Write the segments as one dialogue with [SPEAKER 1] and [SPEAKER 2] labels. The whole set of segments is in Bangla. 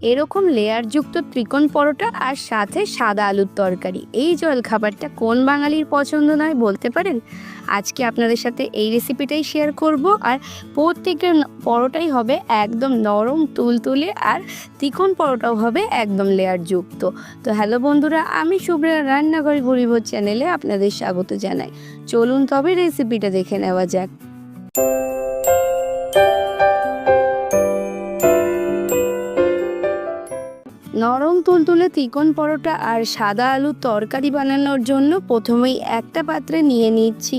[SPEAKER 1] এরকম লেয়ারযুক্ত ত্রিকোণ পরোটা আর সাথে সাদা আলুর তরকারি, এই জলখাবারটা কোন বাঙালির পছন্দ নয় বলতে পারেন? আজকে আপনাদের সাথে এই রেসিপিটাই শেয়ার করব। আর প্রত্যেকটা পরোটাই হবে একদম নরম তুলতুলে, আর ত্রিকোণ পরোটাও হবে একদম লেয়ারযুক্ত। তো হ্যালো বন্ধুরা, আমি শুভ্রা রান্নাঘর গরিবর চ্যানেলে আপনাদের স্বাগত জানাই। চলুন তবে রেসিপিটা দেখে নেওয়া যাক। নরম তুলতুলে ত্রিকোণ পরোটা আর সাদা আলুর তরকারি বানানোর জন্য প্রথমেই একটা পাত্রে নিয়ে নিচ্ছি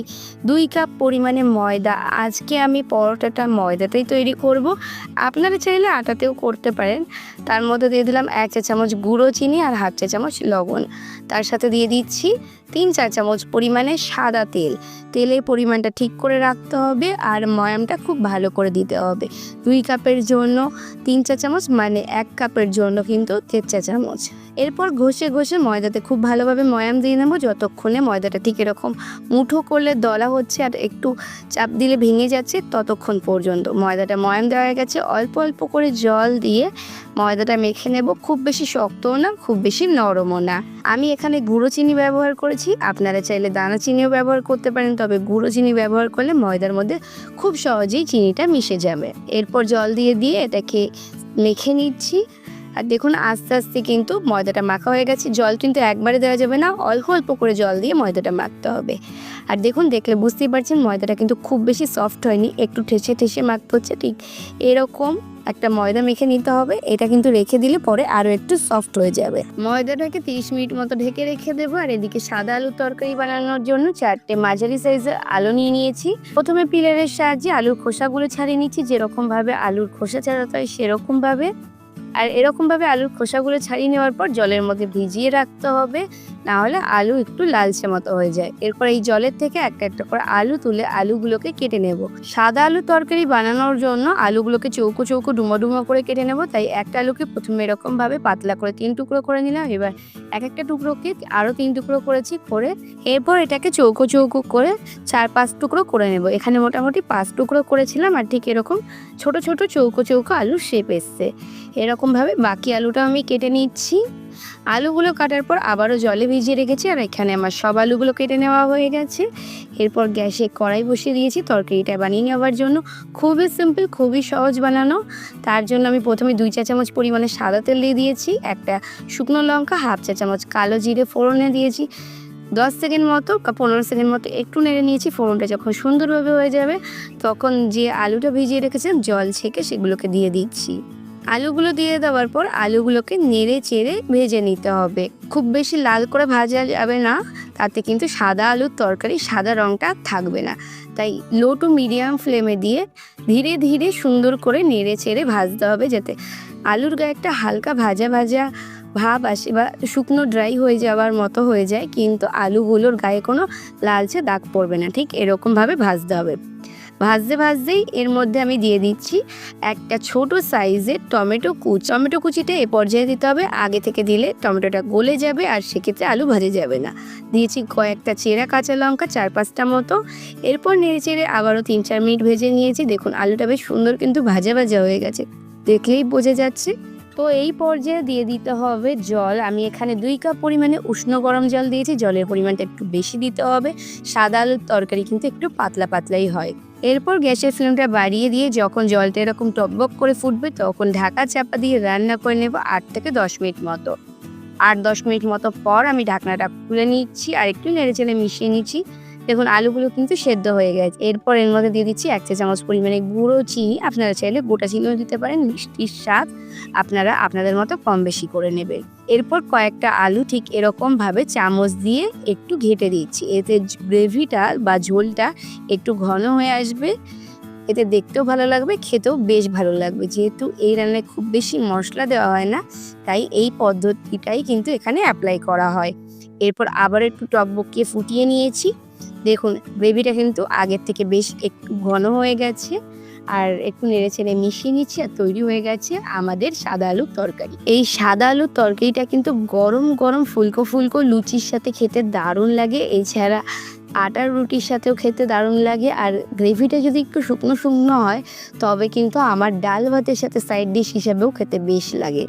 [SPEAKER 1] 2 কাপ পরিমাণে ময়দা। আজকে আমি পরোটাটা ময়দাতেই তৈরি করব, আপনারা চাইলে আটাতেও করতে পারেন। তার মধ্যে দিয়ে দিলাম 1 চা চামচ গুঁড়ো চিনি আর 1/2 চা চামচ লবণ। তার সাথে দিয়ে দিচ্ছি 3-4 চামচ পরিমাণে সাদা তেল। তেলের পরিমাণটা ঠিক করে রাখতে হবে আর ময়ামটা খুব ভালো করে দিতে হবে। 2 কাপের জন্য 3 চা চামচ, মানে 1 কাপের জন্য কিন্তু 1.5 চা চামচ। এরপর ঘষে ময়দাতে খুব ভালোভাবে ময়াম দিয়ে নেব, যতক্ষণে ময়দাটা ঠিক এরকম মুঠো করলে দলা হচ্ছে আর একটু চাপ দিলে ভেঙে যাচ্ছে ততক্ষণ পর্যন্ত ময়দাটা ময়াম দেওয়া হয়ে গেছে। অল্প অল্প করে জল দিয়ে ময়দাটা মেখে নেব, খুব বেশি শক্তও না খুব বেশি নরমও না। আমি এখানে গুঁড়ো চিনি ব্যবহার করেছি, আপনারা চাইলে দানা চিনিও ব্যবহার করতে পারেন, তবে গুঁড়ো চিনি ব্যবহার করলে ময়দার মধ্যে খুব সহজেই চিনিটা মিশে যাবে। এরপর জল দিয়ে এটাকে মেখে নিচ্ছি। আর দেখুন আস্তে আস্তে কিন্তু ময়দাটা মাখা হয়ে গেছে। জল কিন্তু একবারে দেওয়া যাবে না, অল্প অল্প করে জল দিয়ে ময়দাটা মাখতে হবে। আর দেখুন দেখলে বুঝতেই পারছেন ময়দাটা কিন্তু খুব বেশি সফট হয়নি, একটু ঠেসে মাখতে হচ্ছে। ঠিক এরকম একটা ময়দা মেখে নিতে হবে। এটা কিন্তু রেখে দিলে পরে আরও একটু সফট হয়ে যাবে। ময়দাটাকে 30 মিনিট মতো ঢেকে রেখে দেবো। আর এদিকে সাদা আলুর তরকারি বানানোর জন্য 4টে মাঝারি সাইজের আলু নিয়ে নিয়েছি। প্রথমে পিলারের সাহায্যে আলুর খোসাগুলো ছাড়িয়ে নিচ্ছি, যেরকমভাবে আলুর খোসা ছাড়াতে হয় সেরকমভাবে। আর এরকমভাবে আলুর খোসাগুলো ছাড়িয়ে নেওয়ার পর জলের মধ্যে ভিজিয়ে রাখতে হবে, না হলে আলু একটু লালচে মতো হয়ে যায়। এরপর এই জলের থেকে একটা একটা করে আলু তুলে আলুগুলোকে কেটে নেব। সাদা আলুর তরকারি বানানোর জন্য আলুগুলোকে চৌকো চৌকো ডুমো করে কেটে নেব। তাই একটা আলুকে প্রথমে এরকমভাবে পাতলা করে 3 টুকরো করে নিলাম। এবার একটা টুকরোকে আরও 3 টুকরো করেছি করে এরপর এটাকে চৌকো চৌকো করে 4-5 টুকরো করে নেব। এখানে মোটামুটি 5 টুকরো করেছিলাম। আর ঠিক এরকম ছোট ছোট চৌকো চৌকো আলুর শেপ এসছে। এরকমভাবে বাকি আলুটা আমি কেটে নিচ্ছি। আলুগুলো কাটার পর আবারও জলে ভিজিয়ে রেখেছি। আর এখানে আমার সব আলুগুলো কেটে নেওয়া হয়ে গেছে। এরপর গ্যাসে কড়াই বসিয়ে দিয়েছি তরকারিটা বানিয়ে নেওয়ার জন্য। খুবই সিম্পল, খুবই সহজ বানানো। তার জন্য আমি প্রথমে 2 চা চামচ পরিমাণে সাদা তেল দিয়ে দিয়েছি, একটা শুকনো লঙ্কা, 1/2 চা চামচ কালো জিরে ফোড়নে দিয়েছি। 10 সেকেন্ড মতো 15 সেকেন্ড মতো একটু নেড়ে নিয়েছি। ফোড়নটা যখন সুন্দরভাবে হয়ে যাবে তখন যে আলুটা ভিজিয়ে রেখেছেন জল ছেঁকে সেগুলোকে দিয়ে দিচ্ছি। আলুগুলো দিয়ে দেওয়ার পর আলুগুলোকে নেড়ে চেড়ে ভেজে নিতে হবে। খুব বেশি লাল করে ভাজা যাবে না, তাতে কিন্তু সাদা আলুর তরকারি সাদা রঙটা থাকবে না। তাই লো টু মিডিয়াম ফ্লেমে দিয়ে ধীরে ধীরে সুন্দর করে নেড়ে চেড়ে ভাজতে হবে, যাতে আলুর গায়ে একটা হালকা ভাজা ভাব আসে বা শুকনো ড্রাই হয়ে যাওয়ার মতো হয়ে যায়, কিন্তু আলুগুলোর গায়ে কোনো লালচে দাগ পড়বে না। ঠিক এরকমভাবে ভাজতে হবে। ভাজতেই এর মধ্যে আমি দিয়ে দিচ্ছি একটা ছোট সাইজের টমেটো কুচিটা এ পর্যায়ে দিতে হবে। আগে থেকে দিলে টমেটোটা গলে যাবে আর সেক্ষেত্রে আলু ভাজা যাবে না। দিয়েছি কয়েকটা চেরা কাঁচা লঙ্কা 4-5টা মতো। এরপর নেড়ে চেড়ে আবারও 3-4 মিনিট ভেজে নিয়েছি। দেখুন আলুটা বেশ সুন্দর কিন্তু ভাজা হয়ে গেছে, দেখলেই বোঝা যাচ্ছে। তো এই পর্যায়ে দিয়ে দিতে হবে জল। আমি এখানে 2 কাপ পরিমাণে উষ্ণ গরম জল দিয়েছি। জলের পরিমাণটা একটু বেশি দিতে হবে, সাদা আলুর তরকারি কিন্তু একটু পাতলাই হয়। এরপর গ্যাসের ফ্লেমটা বাড়িয়ে দিয়ে যখন জলটা এরকম টকবক করে ফুটবে তখন ঢাকা চাপা দিয়ে রান্না করে নেব 8 থেকে 10 মিনিট মতো। 8-10 মিনিট মতো পর আমি ঢাকনাটা খুলে নিচ্ছি আর একটু নেড়েচেড়ে মিশিয়ে নিচ্ছি। দেখুন আলুগুলো কিন্তু সেদ্ধ হয়ে গেছে। এরপর এর মধ্যে দিয়ে দিচ্ছি 1 চা চামচ পরিমাণে গুঁড়ো চিনি। আপনারা চাইলে গোটা চিনিও দিতে পারেন, মিষ্টির স্বাদ আপনারা আপনাদের মতো কম বেশি করে নেবেন। এরপর কয়েকটা আলু ঠিক এরকমভাবে চামচ দিয়ে একটু ঘেঁটে দিচ্ছি। এতে গ্রেভিটা বা ঝোলটা একটু ঘন হয়ে আসবে, এতে দেখতেও ভালো লাগবে, খেতেও বেশ ভালো লাগবে। যেহেতু এই রান্নায় খুব বেশি মশলা দেওয়া হয় না, তাই এই পদ্ধতিটাই কিন্তু এখানে অ্যাপ্লাই করা হয়। এরপর আবার একটু টকবকিয়ে ফুটিয়ে নিয়েছি। দেখুন গ্রেভিটা কিন্তু আগের থেকে বেশ একটু ঘন হয়ে গেছে। আর একটু নেড়েচেড়ে মিশিয়ে নিচ্ছি আর তৈরি হয়ে গেছে আমাদের সাদা আলুর তরকারি। এই সাদা আলুর তরকারিটা কিন্তু গরম গরম ফুলকো লুচির সাথে খেতে দারুণ লাগে। এছাড়া আটার রুটির সাথেও খেতে দারুণ লাগে। আর গ্রেভিটা যদি একটু শুকনো শুকনো হয় তবে কিন্তু আমার ডাল ভাতের সাথে সাইড ডিশ হিসাবেও খেতে বেশ লাগে।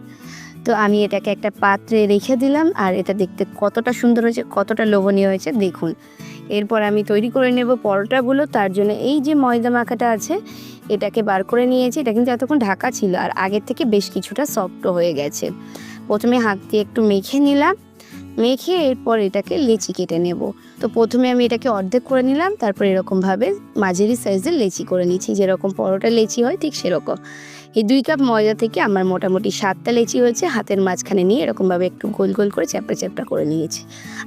[SPEAKER 1] তো আমি এটাকে একটা পাত্রে রেখে দিলাম। আর এটা দেখতে কতটা সুন্দর হয়েছে, কতটা লোভনীয় হয়েছে দেখুন। এরপর আমি তৈরি করে নেব পরোটাগুলো। তার জন্য এই যে ময়দা মাখাটা আছে এটাকে বার করে নিয়েছি। এটা কিন্তু এতক্ষণ ঢাকা ছিল আর আগের থেকে বেশ কিছুটা সফটও হয়ে গেছে। প্রথমে হাত দিয়ে একটু মেখে নিলাম, মেখে এরপর এটাকে লেচি কেটে নেব। তো প্রথমে আমি এটাকে অর্ধেক করে নিলাম, তারপর এরকমভাবে মাঝারি সাইজের লেচি করে নিচ্ছি, যেরকম পরোটা লেচি হয় ঠিক সেরকম। এই 2 কাপ ময়দা থেকে আমার মোটামুটি 7টা লেচি হয়েছে। হাতের মাঝখানে নিয়ে এরকমভাবে একটু গোল গোল করে চ্যাপটা চ্যাপটা করে নিয়েছি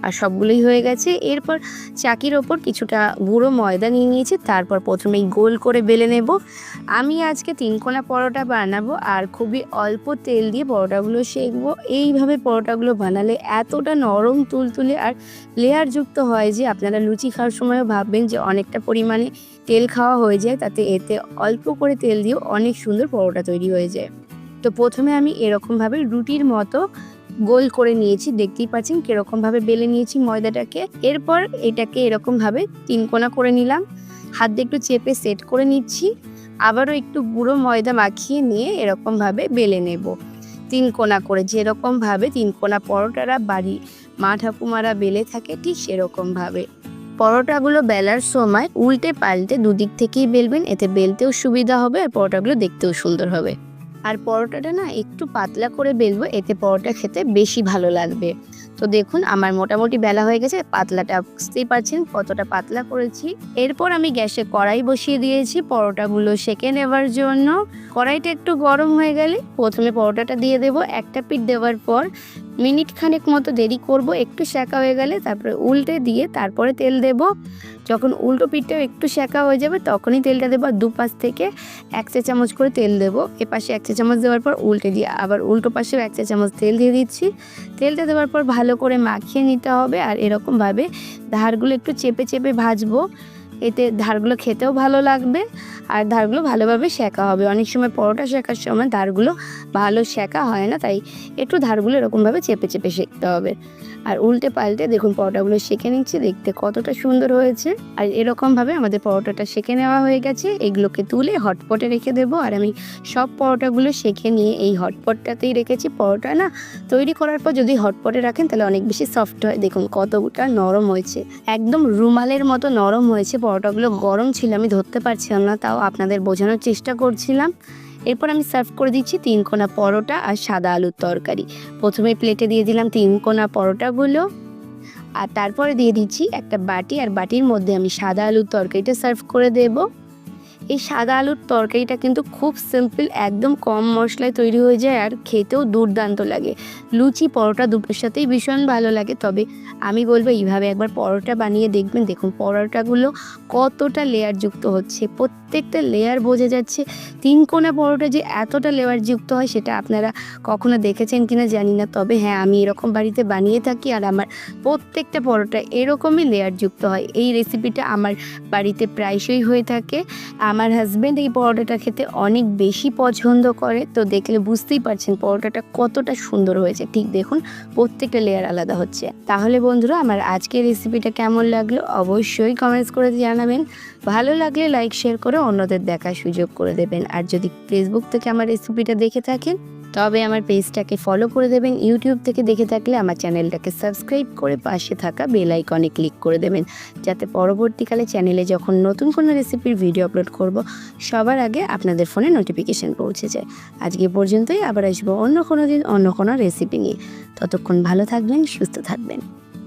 [SPEAKER 1] আর সবগুলোই হয়ে গেছে। এরপর চাকির ওপর কিছুটা গুঁড়ো ময়দা নিয়ে নিয়েছি, তারপর প্রথমেই গোল করে বেলে নেব। আমি আজকে 3 কোনা পরোটা বানাবো আর খুবই অল্প তেল দিয়ে পরোটাগুলো সেঁকবো। এইভাবে পরোটাগুলো বানালে এতটা নরম তুলতুলে আর লেয়ারযুক্ত হয় যে আপনারা লুচি খাওয়ার সময়ও ভাববেন যে অনেকটা পরিমাণে তেল খাওয়া হয়ে যায়, তাতে এতে অল্প করে তেল দিয়েও অনেক সুন্দর পরোটা তৈরি হয়ে যায়। তো প্রথমে আমি এরকমভাবে রুটির মতো গোল করে নিয়েছি, দেখতেই পাচ্ছেন কীরকমভাবে বেলে নিয়েছি ময়দাটাকে। এরপর এটাকে এরকমভাবে 3 কোনা করে নিলাম, হাত দিয়ে একটু চেপে সেট করে নিচ্ছি। আবারও একটু গুঁড়ো ময়দা মাখিয়ে নিয়ে এরকমভাবে বেলে নেব 3 কোনা করে, যেরকমভাবে 3 কোনা পরোটারা বাড়ি মা ঠাকুমারা বেলে থাকে ঠিক সেরকমভাবে। পরোটাগুলো বেলার সময় উল্টে পাল্টে দুদিক থেকেই বেলবেন, এতে বেলতেও সুবিধা হবে আর পরোটাগুলো দেখতেও সুন্দর হবে। আর পরোটাটা না একটু পাতলা করে বেলবো, এতে পরোটা খেতে বেশি ভালো লাগবে। তো দেখুন আমার মোটামুটি বেলা হয়ে গেছে, পাতলাটা বুঝতেই পারছেন কতটা পাতলা করেছি। এরপর আমি গ্যাসে কড়াই বসিয়ে দিয়েছি পরোটাগুলো সেঁকে নেবার জন্য। কড়াইটা একটু গরম হয়ে গেলে প্রথমে পরোটাটা দিয়ে দেব। একটা পিঠ দেওয়ার পর মিনিট খানেক মতো দেরি করব, একটু সেঁকা হয়ে গেলে তারপরে উল্টে দিয়ে তারপরে তেল দেব। যখন উল্টো পিঠটাও একটু সেঁকা হয়ে যাবে তখনই তেলটা দেবো। আর দুপাশ থেকে 1 চা চামচ করে তেল দেবো। এপাশে 1 চা চামচ দেওয়ার পর উল্টে দিয়ে আবার উল্টো পাশেও 1 চা চামচ তেল দিয়ে দিচ্ছি। তেলটা দেওয়ার পর ভালো করে মাখিয়ে নিতে হবে আর এরকমভাবে ধারগুলো একটু চেপে চেপে ভাজবো, এতে ধারগুলো খেতেও ভালো লাগবে আর ধারগুলো ভালোভাবে সেঁকা হবে। অনেক সময় পরোটা সেঁকার সময় ধারগুলো ভালো সেঁকা হয় না, তাই একটু ধারগুলো এরকমভাবে চেপে চেপে সেঁকতে হবে। আর উল্টে পাল্টে দেখুন পরোটাগুলো সেঁকে নিচ্ছি, দেখতে কতটা সুন্দর হয়েছে। আর এরকমভাবে আমাদের পরোটাটা সেঁকে নেওয়া হয়ে গেছে। এগুলোকে তুলে হটপটে রেখে দেবো। আর আমি সব পরোটাগুলো সেঁকে নিয়ে এই হটপটটাতেই রেখেছি। পরোটা না তৈরি করার পর যদি হটপটে রাখেন তাহলে অনেক বেশি সফট হয়। দেখুন কতটা নরম হয়েছে, একদম রুমালের মতো নরম হয়েছে। পরোটাগুলো গরম ছিল, আমি ধরতে পারছিলাম না, তাও আপনাদের বোঝানোর চেষ্টা করছিলাম। এরপর আমি সার্ভ করে দিচ্ছি 3 কোনা পরোটা আর সাদা আলুর তরকারি। প্রথমে প্লেটে দিয়ে দিলাম 3 কোনা পরোটাগুলো আর তারপরে দিয়ে দিচ্ছি একটা বাটি, আর বাটির মধ্যে আমি সাদা আলুর তরকারিটা সার্ভ করে দেব। এই সাদা আলুর তরকারিটা কিন্তু খুব সিম্পল, একদম কম মশলায় তৈরি হয়ে যায় আর খেতেও দুর্দান্ত লাগে। লুচি পরোটা দুটোর সাথেই ভীষণ ভালো লাগে। তবে আমি বলবো এইভাবে একবার পরোটা বানিয়ে দেখবেন। দেখুন পরোটাগুলো কতটা লেয়ারযুক্ত হচ্ছে, প্রত্যেকটা লেয়ার বোঝা যাচ্ছে। 3 কোনা পরোটা যে এতটা লেয়ারযুক্ত হয় সেটা আপনারা কখনো দেখেছেন কিনা জানি না, তবে হ্যাঁ আমি এরকম বাড়িতে বানিয়ে থাকি আর আমার প্রত্যেকটা পরোটা এরকমই লেয়ারযুক্ত হয়। এই রেসিপিটা আমার বাড়িতে প্রায়শই হয়ে থাকে। আমার হাজব্যান্ড এই পরোটাটা খেতে অনেক বেশি পছন্দ করে। তো দেখলে বুঝতেই পারছেন পরোটাটা কতটা সুন্দর হয়েছে। ঠিক দেখুন প্রত্যেকটা লেয়ার আলাদা হচ্ছে। তাহলে বন্ধুরা আমার আজকের রেসিপিটা কেমন লাগলো অবশ্যই কমেন্টস করে জানাবেন। ভালো লাগলে লাইক শেয়ার করে অন্যদের দেখার সুযোগ করে দেবেন। আর যদি ফেসবুক থেকে আমার রেসিপিটা দেখে থাকেন তবে আমার পেজটাকে ফলো করে দেবেন। ইউটিউব থেকে দেখে থাকলে আমার চ্যানেলটাকে সাবস্ক্রাইব করে পাশে থাকা বেল আইকনে ক্লিক করে দেবেন, যাতে পরবর্তীকালে চ্যানেলে যখন নতুন কোনো রেসিপির ভিডিও আপলোড করব সবার আগে আপনাদের ফোনে নোটিফিকেশান পৌঁছে যায়। আজকে পর্যন্তই, আবার আসবো অন্য কোনো দিন অন্য কোনো রেসিপি নিয়ে। ততক্ষণ ভালো থাকবেন, সুস্থ থাকবেন।